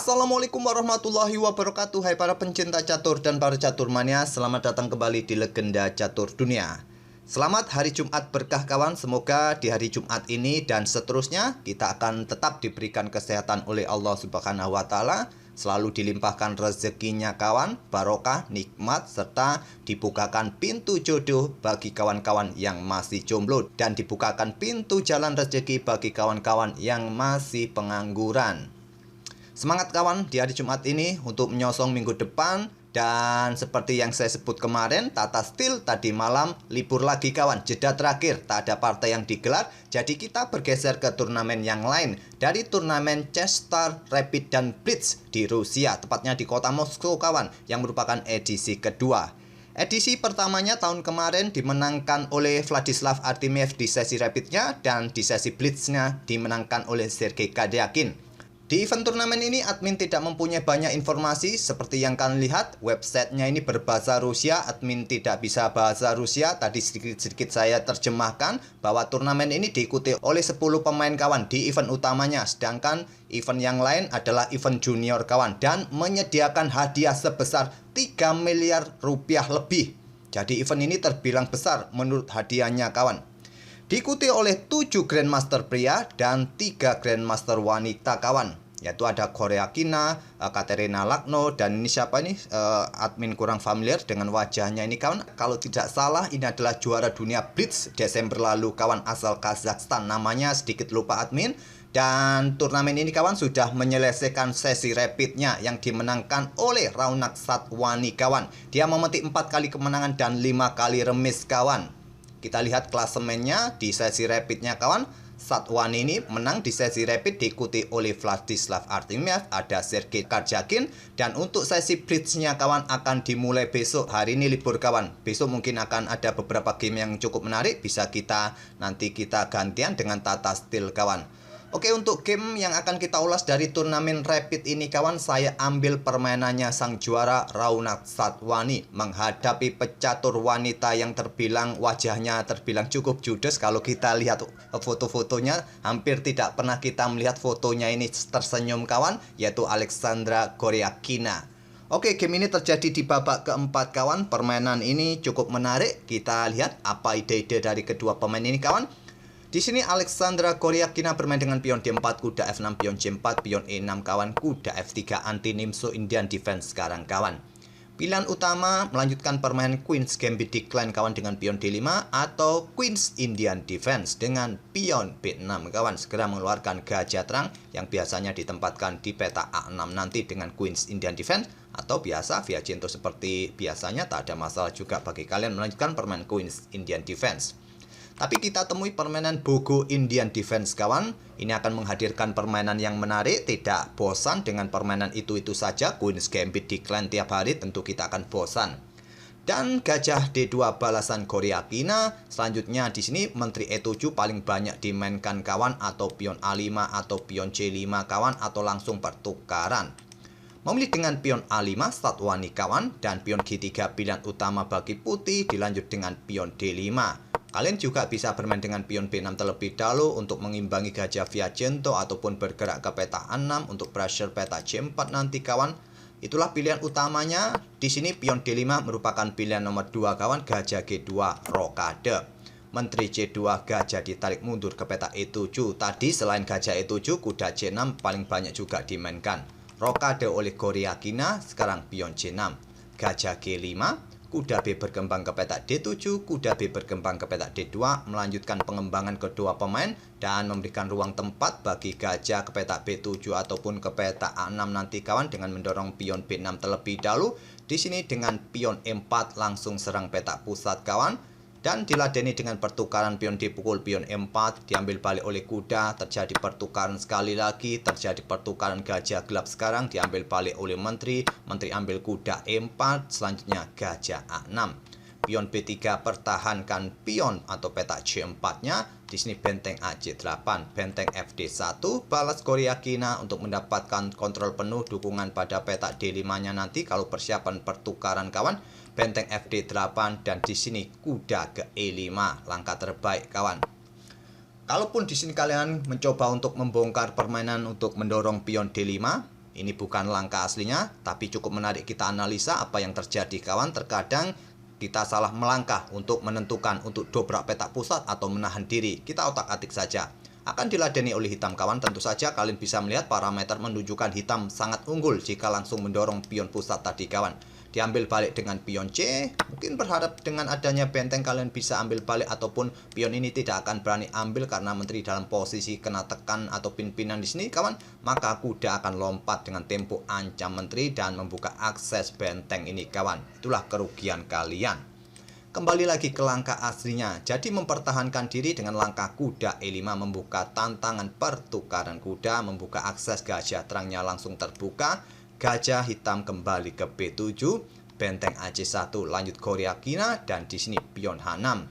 Assalamualaikum warahmatullahi wabarakatuh. Hai para pencinta catur dan para catur mania, selamat datang kembali di Legenda Catur Dunia. Selamat hari Jumat berkah kawan. Semoga di hari Jumat ini dan seterusnya kita akan tetap diberikan kesehatan oleh Allah Subhanahu wa taala, selalu dilimpahkan rezekinya kawan, barokah, nikmat, serta dibukakan pintu jodoh bagi kawan-kawan yang masih jomblo dan dibukakan pintu jalan rezeki bagi kawan-kawan yang masih pengangguran. Semangat kawan di hari Jumat ini untuk menyosong minggu depan. Dan seperti yang saya sebut kemarin, Tata Steel tadi malam libur lagi kawan. Jeda terakhir, tak ada partai yang digelar. Jadi kita bergeser ke turnamen yang lain. Dari turnamen Chess-Star, Rapid, dan Blitz di Rusia, tepatnya di kota Moskow kawan, yang merupakan edisi kedua. Edisi pertamanya tahun kemarin dimenangkan oleh Vladislav Artemiev di sesi Rapidnya, dan di sesi Blitznya dimenangkan oleh Sergei Karyakin. Di event turnamen ini admin tidak mempunyai banyak informasi. Seperti yang kalian lihat, websitenya ini berbahasa Rusia. Admin tidak bisa bahasa Rusia. Tadi sedikit-sedikit saya terjemahkan bahwa turnamen ini diikuti oleh 10 pemain kawan di event utamanya. Sedangkan event yang lain adalah event junior kawan, dan menyediakan hadiah sebesar 3 miliar rupiah lebih. Jadi event ini terbilang besar menurut hadiahnya kawan. Diikuti oleh 7 Grandmaster pria dan 3 Grandmaster wanita kawan. Yaitu ada Goryachkina, Katerina Lagno, dan ini siapa ini? Admin kurang familiar dengan wajahnya ini kawan. Kalau tidak salah ini adalah juara dunia Blitz Desember lalu kawan, asal Kazakhstan. Namanya sedikit lupa admin. Dan turnamen ini kawan sudah menyelesaikan sesi rapidnya yang dimenangkan oleh Raunak Satwani kawan. Dia memetik 4 kali kemenangan dan 5 kali remis kawan. Kita lihat klasemennya di sesi rapidnya kawan. Satwani ini menang di sesi rapid diikuti oleh Vladislav Artemiev, ada Sergei Karyakin. Dan untuk sesi blitznya kawan akan dimulai besok. Hari ini libur kawan. Besok mungkin akan ada beberapa game yang cukup menarik. Bisa nanti kita gantian dengan Tata Steel kawan. Oke, untuk game yang akan kita ulas dari turnamen rapid ini kawan, saya ambil permainannya sang juara Raunak Satwani menghadapi pecatur wanita yang terbilang wajahnya terbilang cukup judes. Kalau kita lihat foto-fotonya, hampir tidak pernah kita melihat fotonya ini tersenyum kawan, yaitu Alexandra Goryachkina. Oke, game ini terjadi di babak keempat kawan. Permainan ini cukup menarik. Kita lihat apa ide-ide dari kedua pemain ini kawan. Di sini Alexandra Goryachkina bermain dengan pion D4, kuda F6, pion C4, pion E6 kawan, kuda F3 anti Nimzo Indian Defense sekarang kawan. Pilihan utama melanjutkan permainan Queen's Gambit Decline kawan dengan pion D5 atau Queen's Indian Defense dengan pion B6 kawan. Segera mengeluarkan gajah terang yang biasanya ditempatkan di peta A6 nanti dengan Queen's Indian Defense, atau biasa via Cinto seperti biasanya, tak ada masalah juga bagi kalian melanjutkan permainan Queen's Indian Defense. Tapi kita temui permainan Bogo Indian Defense kawan. Ini akan menghadirkan permainan yang menarik, tidak bosan dengan permainan itu-itu saja. Queen's Gambit Decline tiap hari, tentu kita akan bosan. Dan gajah D2 balasan Goryachkina. Selanjutnya di sini menteri E7 paling banyak dimainkan kawan, atau pion A5 atau pion C5 kawan, atau langsung pertukaran. Memilih dengan pion A5 Satwani kawan, dan pion G3 pilihan utama bagi putih, dilanjut dengan pion D5. Kalian juga bisa bermain dengan pion B6 terlebih dahulu untuk mengimbangi gajah via Gento, ataupun bergerak ke peta A6 untuk pressure peta C4 nanti kawan. Itulah pilihan utamanya. Di sini pion D5 merupakan pilihan nomor 2 kawan, gajah G2 rokade. Menteri C2 gajah ditarik mundur ke peta E7. Tadi selain gajah E7, kuda C6 paling banyak juga dimainkan. Rokade oleh Goryachkina, sekarang pion C6. Gajah G5. Kuda B berkembang ke peta D7, kuda B berkembang ke peta D2, melanjutkan pengembangan kedua pemain dan memberikan ruang tempat bagi gajah ke peta B7 ataupun ke peta A6 nanti kawan dengan mendorong pion B6 terlebih dahulu. Di sini dengan pion E4 langsung serang peta pusat kawan. Dan diladeni dengan pertukaran pion dipukul pion E4, diambil balik oleh kuda, terjadi pertukaran sekali lagi, terjadi pertukaran gajah gelap sekarang, diambil balik oleh menteri, menteri ambil kuda E4, selanjutnya gajah A6. Pion B3 pertahankan pion atau peta C4-nya. Di sini benteng AC8, benteng FD1, balas Goryachkina untuk mendapatkan kontrol penuh dukungan pada peta D5-nya nanti kalau persiapan pertukaran kawan. Benteng FD8 dan di sini kuda ke E5, langkah terbaik kawan. Kalaupun di sini kalian mencoba untuk membongkar permainan untuk mendorong pion D5, Ini bukan langkah aslinya, tapi cukup menarik kita analisa apa yang terjadi kawan. Terkadang kita salah melangkah untuk menentukan untuk dobrak petak pusat atau menahan diri. Kita otak-atik saja. Akan diladeni oleh hitam kawan. Tentu saja kalian bisa melihat parameter menunjukkan hitam sangat unggul jika langsung mendorong pion pusat tadi kawan. Diambil balik dengan pion C, mungkin berharap dengan adanya benteng kalian bisa ambil balik, ataupun pion ini tidak akan berani ambil karena menteri dalam posisi kena tekan atau pimpinan di sini kawan, maka kuda akan lompat dengan tempo ancam menteri dan membuka akses benteng ini kawan. Itulah kerugian kalian. Kembali lagi ke langkah aslinya, jadi mempertahankan diri dengan langkah kuda E5 membuka tantangan pertukaran kuda, membuka akses gajah terangnya langsung terbuka. Gajah hitam kembali ke B7, benteng AC1 lanjut Korea Kina, dan di sini pion H6.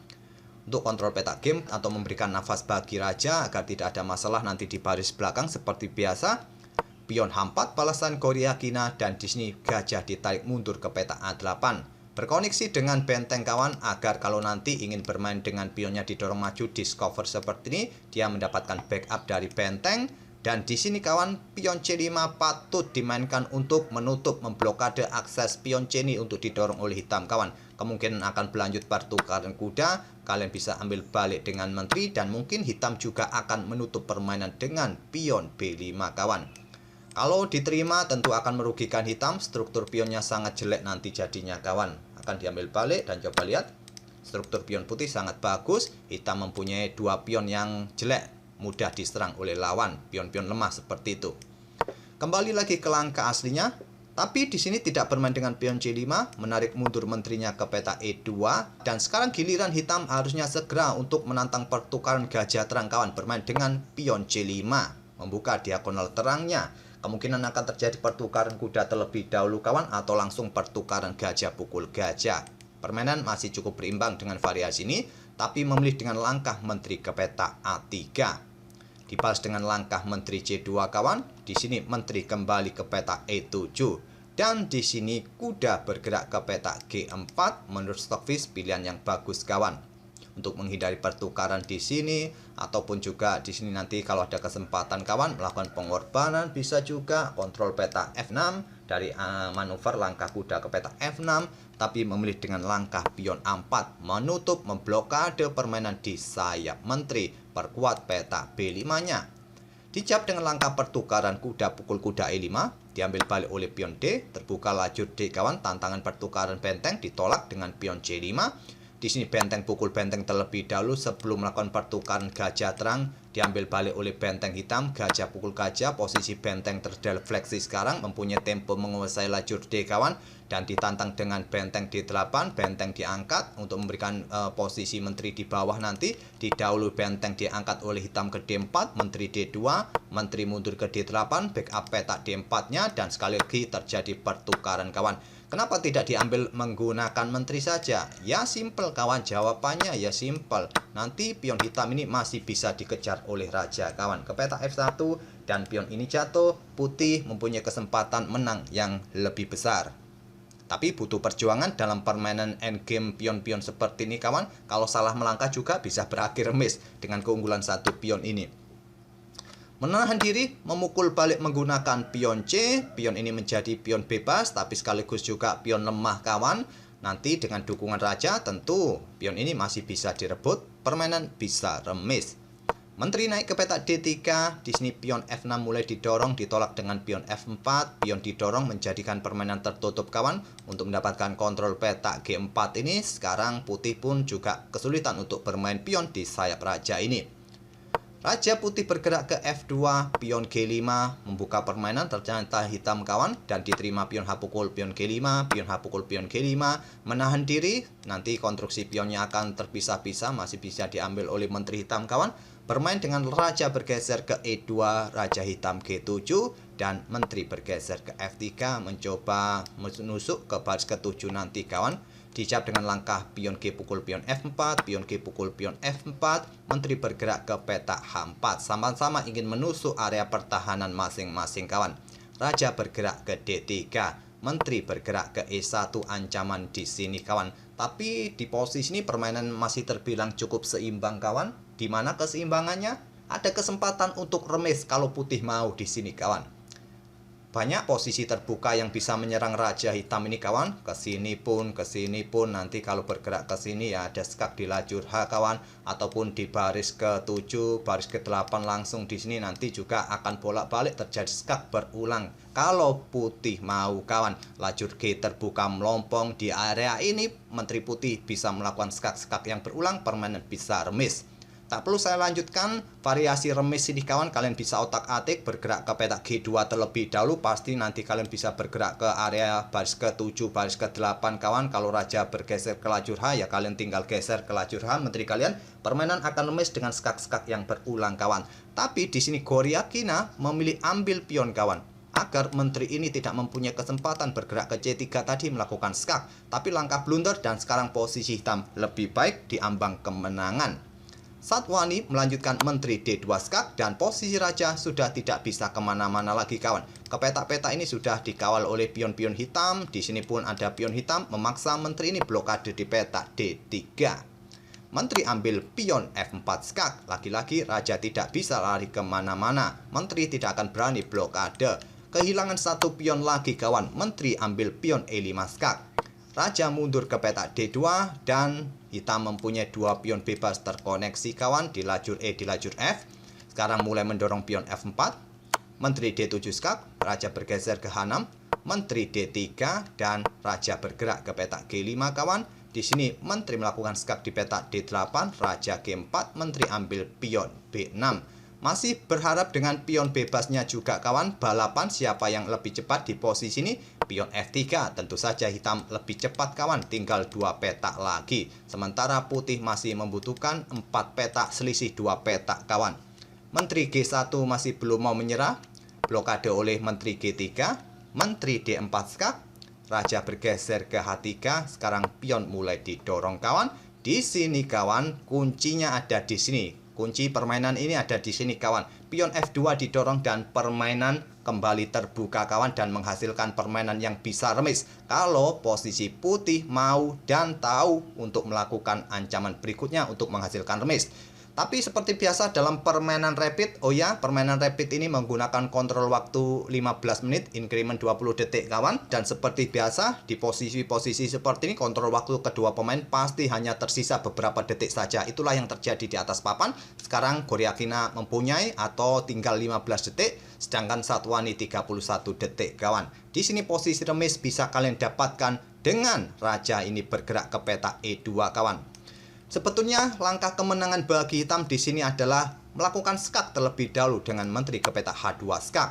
Untuk kontrol petak game atau memberikan nafas bagi raja agar tidak ada masalah nanti di baris belakang seperti biasa, pion H4 balasan Korea Kina, dan di sini gajah ditarik mundur ke petak A8. Berkoneksi dengan benteng kawan agar kalau nanti ingin bermain dengan pionnya didorong maju discover seperti ini, dia mendapatkan backup dari benteng. Dan di sini kawan, pion C5 patut dimainkan untuk menutup memblokade akses pion C ini untuk didorong oleh hitam kawan. Kemungkinan akan berlanjut pertukaran kuda, kalian bisa ambil balik dengan menteri, dan mungkin hitam juga akan menutup permainan dengan pion B5 kawan. Kalau diterima tentu akan merugikan hitam, struktur pionnya sangat jelek nanti jadinya kawan. Akan diambil balik dan coba lihat, struktur pion putih sangat bagus, hitam mempunyai dua pion yang jelek, mudah diserang oleh lawan, pion-pion lemah seperti itu. Kembali lagi ke langkah aslinya, tapi di sini tidak bermain dengan pion C5, menarik mundur menterinya ke peta E2, dan sekarang giliran hitam harusnya segera untuk menantang pertukaran gajah terang kawan, bermain dengan pion C5, membuka diagonal terangnya. Kemungkinan akan terjadi pertukaran kuda terlebih dahulu kawan, atau langsung pertukaran gajah pukul gajah. Permainan masih cukup berimbang dengan variasi ini, tapi memilih dengan langkah menteri ke peta A3. Dibalas dengan langkah menteri C2 kawan. Di sini menteri kembali ke peta E7, dan di sini kuda bergerak ke peta G4. Menurut Stockfish pilihan yang bagus kawan untuk menghindari pertukaran di sini, ataupun juga di sini nanti kalau ada kesempatan kawan melakukan pengorbanan, bisa juga kontrol peta F6 dari manuver langkah kuda ke peta F6, tapi memilih dengan langkah pion A4 menutup memblokade permainan di sayap menteri, perkuat peta B5-nya. Dijawab dengan langkah pertukaran kuda pukul kuda E5, diambil balik oleh pion D, terbuka lajur D kawan, tantangan pertukaran benteng ditolak dengan pion C5. Di sini benteng pukul benteng terlebih dahulu sebelum melakukan pertukaran gajah terang, diambil balik oleh benteng hitam, gajah pukul gajah, posisi benteng terdefleksi sekarang, mempunyai tempo menguasai lajur D kawan, dan ditantang dengan benteng D8, benteng diangkat untuk memberikan posisi menteri di bawah nanti, didahului benteng diangkat oleh hitam ke D4, menteri D2, menteri mundur ke D8, backup petak D4-nya, dan sekali lagi terjadi pertukaran kawan. Kenapa tidak diambil menggunakan menteri saja? Ya simple kawan, jawabannya ya simple. Nanti pion hitam ini masih bisa dikejar oleh raja kawan ke peta F1, dan pion ini jatuh, putih mempunyai kesempatan menang yang lebih besar. Tapi butuh perjuangan dalam permainan endgame pion-pion seperti ini kawan. Kalau salah melangkah juga bisa berakhir remis dengan keunggulan satu pion ini. Menahan diri, memukul balik menggunakan pion C. Pion ini menjadi pion bebas, tapi sekaligus juga pion lemah kawan. Nanti dengan dukungan raja tentu pion ini masih bisa direbut, permainan bisa remis. Menteri naik ke peta D3, di sini pion F6 mulai didorong, ditolak dengan pion F4. Pion didorong menjadikan permainan tertutup kawan. Untuk mendapatkan kontrol peta G4 ini, sekarang putih pun juga kesulitan untuk bermain pion di sayap raja ini. Raja putih bergerak ke F2, pion G5, membuka permainan, ternyata hitam kawan, dan diterima pion H pukul pion G5, pion H pukul pion G5, menahan diri, nanti konstruksi pionnya akan terpisah-pisah, masih bisa diambil oleh menteri hitam kawan, bermain dengan raja bergeser ke E2, raja hitam G7, dan menteri bergeser ke F3, mencoba menusuk ke baris ke-7 nanti kawan. Dijawab dengan langkah pion G pukul pion F4, pion G pukul pion F4, menteri bergerak ke peta H4. Sama-sama ingin menusuk area pertahanan masing-masing kawan. Raja bergerak ke D3, menteri bergerak ke E1, ancaman di sini kawan. Tapi di posisi ini permainan masih terbilang cukup seimbang kawan. Di mana keseimbangannya? Ada kesempatan untuk remis kalau putih mau di sini kawan. Banyak posisi terbuka yang bisa menyerang Raja Hitam ini kawan. Kesini pun, nanti kalau bergerak ke sini ya ada skak di lajur H kawan. Ataupun di baris ke-7, baris ke-8 langsung di sini nanti juga akan bolak-balik terjadi skak berulang. Kalau putih mau kawan, lajur G terbuka melompong di area ini, Menteri Putih bisa melakukan skak-skak yang berulang, permanen bisa remis. Tak perlu saya lanjutkan variasi remis ini kawan, kalian bisa otak-atik bergerak ke petak G2 terlebih dahulu. Pasti nanti kalian bisa bergerak ke area baris ke-7, baris ke-8 kawan. Kalau raja bergeser ke lajur H ya kalian tinggal geser ke lajur H, menteri kalian permainan akan remis dengan skak-skak yang berulang kawan. Tapi di sini Goryachkina memilih ambil pion kawan, agar menteri ini tidak mempunyai kesempatan bergerak ke C3 tadi melakukan skak. Tapi langkah blunder dan sekarang posisi hitam lebih baik di ambang kemenangan. Satwani melanjutkan menteri D2 skak dan posisi raja sudah tidak bisa kemana-mana lagi kawan. Ke petak-petak ini sudah dikawal oleh pion-pion hitam. Di sini pun ada pion hitam memaksa menteri ini blokade di petak D3. Menteri ambil pion F4 skak. Lagi-lagi raja tidak bisa lari kemana-mana. Menteri tidak akan berani blokade. Kehilangan satu pion lagi kawan. Menteri ambil pion E5 skak. Raja mundur ke petak D2 dan hitam mempunyai dua pion bebas terkoneksi kawan di lajur E, di lajur F. Sekarang mulai mendorong pion F4. Menteri D7 skak, raja bergeser ke H6. Menteri D3 dan raja bergerak ke petak G5 kawan. Di sini menteri melakukan skak di petak D8, raja G4, menteri ambil pion B6. Masih berharap dengan pion bebasnya juga kawan, balapan siapa yang lebih cepat di posisi ini. Pion F3, tentu saja hitam lebih cepat kawan, tinggal 2 petak lagi. Sementara putih masih membutuhkan 4 petak, selisih 2 petak kawan. Menteri G1 masih belum mau menyerah, blokade oleh menteri G3. Menteri D4 skak, raja bergeser ke H3, sekarang pion mulai didorong kawan. Di sini kawan, kuncinya ada di sini. Kunci permainan ini ada di sini kawan. Pion F2 didorong dan permainan kembali terbuka kawan dan menghasilkan permainan yang bisa remis. Kalau posisi putih mau dan tahu untuk melakukan ancaman berikutnya untuk menghasilkan remis. Tapi seperti biasa dalam permainan rapid, oh ya, permainan rapid ini menggunakan kontrol waktu 15 menit, increment 20 detik kawan. Dan seperti biasa, di posisi-posisi seperti ini, kontrol waktu kedua pemain pasti hanya tersisa beberapa detik saja. Itulah yang terjadi di atas papan. Sekarang Goryachkina mempunyai atau tinggal 15 detik, sedangkan Satwani 31 detik kawan. Di sini posisi remis bisa kalian dapatkan dengan raja ini bergerak ke petak E2 kawan. Sebetulnya langkah kemenangan bagi hitam di sini adalah melakukan skak terlebih dahulu dengan menteri ke petak H2 skak.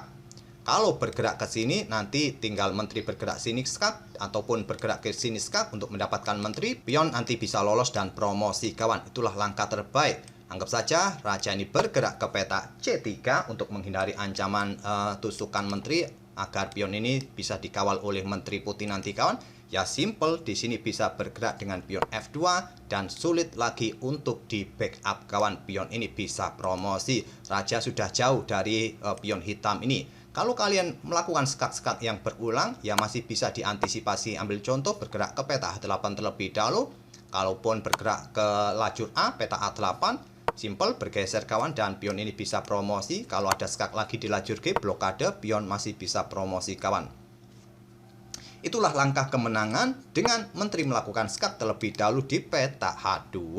Kalau bergerak ke sini nanti tinggal menteri bergerak sini skak ataupun bergerak ke sini skak untuk mendapatkan menteri, pion nanti bisa lolos dan promosi kawan. Itulah langkah terbaik. Anggap saja raja ini bergerak ke petak C3 untuk menghindari ancaman tusukan menteri agar pion ini bisa dikawal oleh menteri putih nanti kawan. Ya simple, di sini bisa bergerak dengan pion F2 dan sulit lagi untuk di backup kawan. Pion ini bisa promosi. Raja sudah jauh dari pion hitam ini. Kalau kalian melakukan skak-skak yang berulang, ya masih bisa diantisipasi. Ambil contoh bergerak ke peta H8 terlebih dahulu. Kalaupun bergerak ke lajur A, peta A8, simple bergeser kawan dan pion ini bisa promosi. Kalau ada skak lagi di lajur G, blokade, pion masih bisa promosi kawan. Itulah langkah kemenangan dengan menteri melakukan skak terlebih dahulu di peta H2.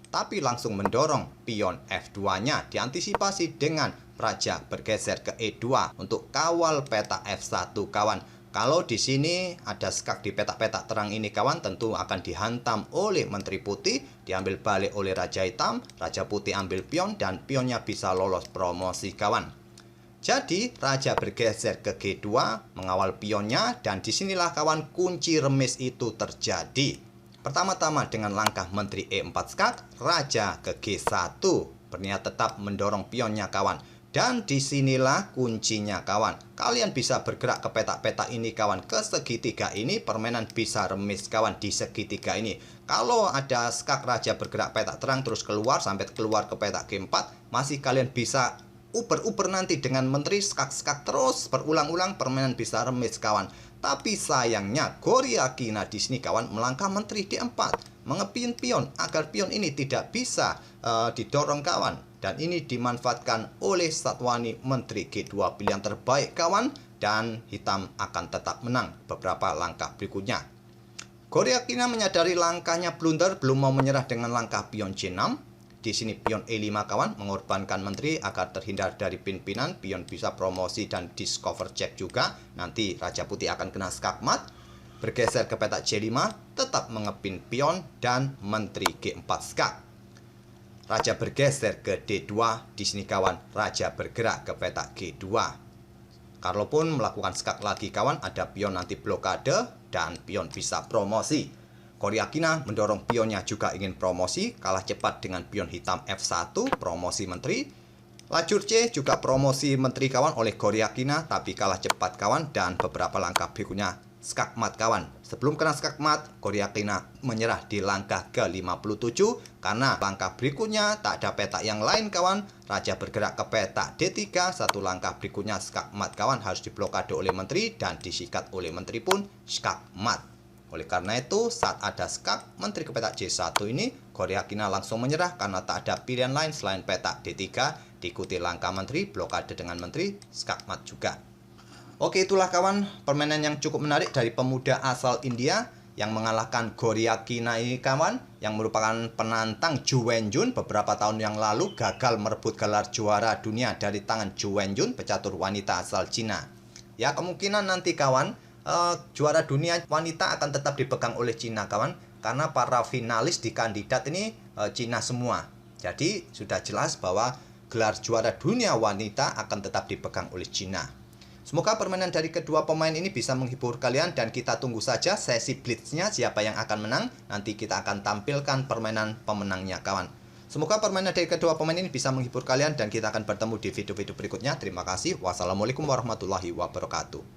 Tapi langsung mendorong pion F2-nya diantisipasi dengan raja bergeser ke E2 untuk kawal peta F1 kawan. Kalau di sini ada skak di petak-petak terang ini kawan, tentu akan dihantam oleh menteri putih, diambil balik oleh raja hitam, raja putih ambil pion dan pionnya bisa lolos promosi kawan. Jadi raja bergeser ke G2 mengawal pionnya dan disinilah kawan kunci remis itu terjadi. Pertama-tama dengan langkah menteri E4 skak, raja ke G1 berniat tetap mendorong pionnya kawan. Dan disinilah kuncinya kawan. Kalian bisa bergerak ke petak-petak ini kawan. Ke segitiga ini permainan bisa remis kawan di segitiga ini. Kalau ada skak raja bergerak petak terang terus keluar sampai keluar ke petak G4, masih kalian bisa uper-uper nanti dengan menteri skak-skak terus berulang-ulang, permainan bisa remis kawan. Tapi sayangnya Goryachkina di sini kawan melangkah menteri D4, mengepin pion agar pion ini tidak bisa didorong kawan. Dan ini dimanfaatkan oleh Satwani menteri G2, pilihan terbaik kawan. dan hitam akan tetap menang beberapa langkah berikutnya. Goryachkina menyadari langkahnya blunder, belum mau menyerah dengan langkah pion C6. Di sini pion E5 kawan, mengorbankan menteri agar terhindar dari pimpinan. Pion bisa promosi dan discover check juga. Nanti Raja Putih akan kena skakmat. Bergeser ke petak C5, tetap mengepin pion dan menteri G4 skak. Raja bergeser ke D2. Di sini kawan, raja bergerak ke petak G2. Carlo pun melakukan skak lagi kawan, ada pion nanti blokade dan pion bisa promosi. Goryachkina mendorong pionnya juga ingin promosi, kalah cepat dengan pion hitam F1, promosi menteri. Lajur C juga promosi menteri kawan oleh Goryachkina, tapi kalah cepat kawan, dan beberapa langkah berikutnya skakmat kawan. Sebelum kena skakmat, Goryachkina menyerah di langkah ke-57, karena langkah berikutnya tak ada petak yang lain kawan. Raja bergerak ke petak D3, satu langkah berikutnya skakmat kawan, harus diblokade oleh menteri dan disikat oleh menteri pun skakmat. Oleh karena itu, saat ada skak menteri ke petak C1 ini, Goryachkina langsung menyerah karena tak ada pilihan lain selain petak D3, diikuti langkah menteri, blokade dengan menteri, skakmat juga. Oke, itulah kawan permainan yang cukup menarik dari pemuda asal India yang mengalahkan Goryachkina ini kawan, yang merupakan penantang Zhu Wenjun beberapa tahun yang lalu gagal merebut gelar juara dunia dari tangan Zhu Wenjun, pecatur wanita asal Cina. Ya, kemungkinan nanti kawan juara dunia wanita akan tetap dipegang oleh Cina kawan, karena para finalis di kandidat ini Cina semua. Jadi sudah jelas bahwa gelar juara dunia wanita akan tetap dipegang oleh Cina. Semoga permainan dari kedua pemain ini bisa menghibur kalian, dan kita tunggu saja sesi blitznya siapa yang akan menang. Nanti kita akan tampilkan permainan pemenangnya kawan. Semoga permainan dari kedua pemain ini bisa menghibur kalian, dan kita akan bertemu di video-video berikutnya. Terima kasih. Wassalamualaikum warahmatullahi wabarakatuh.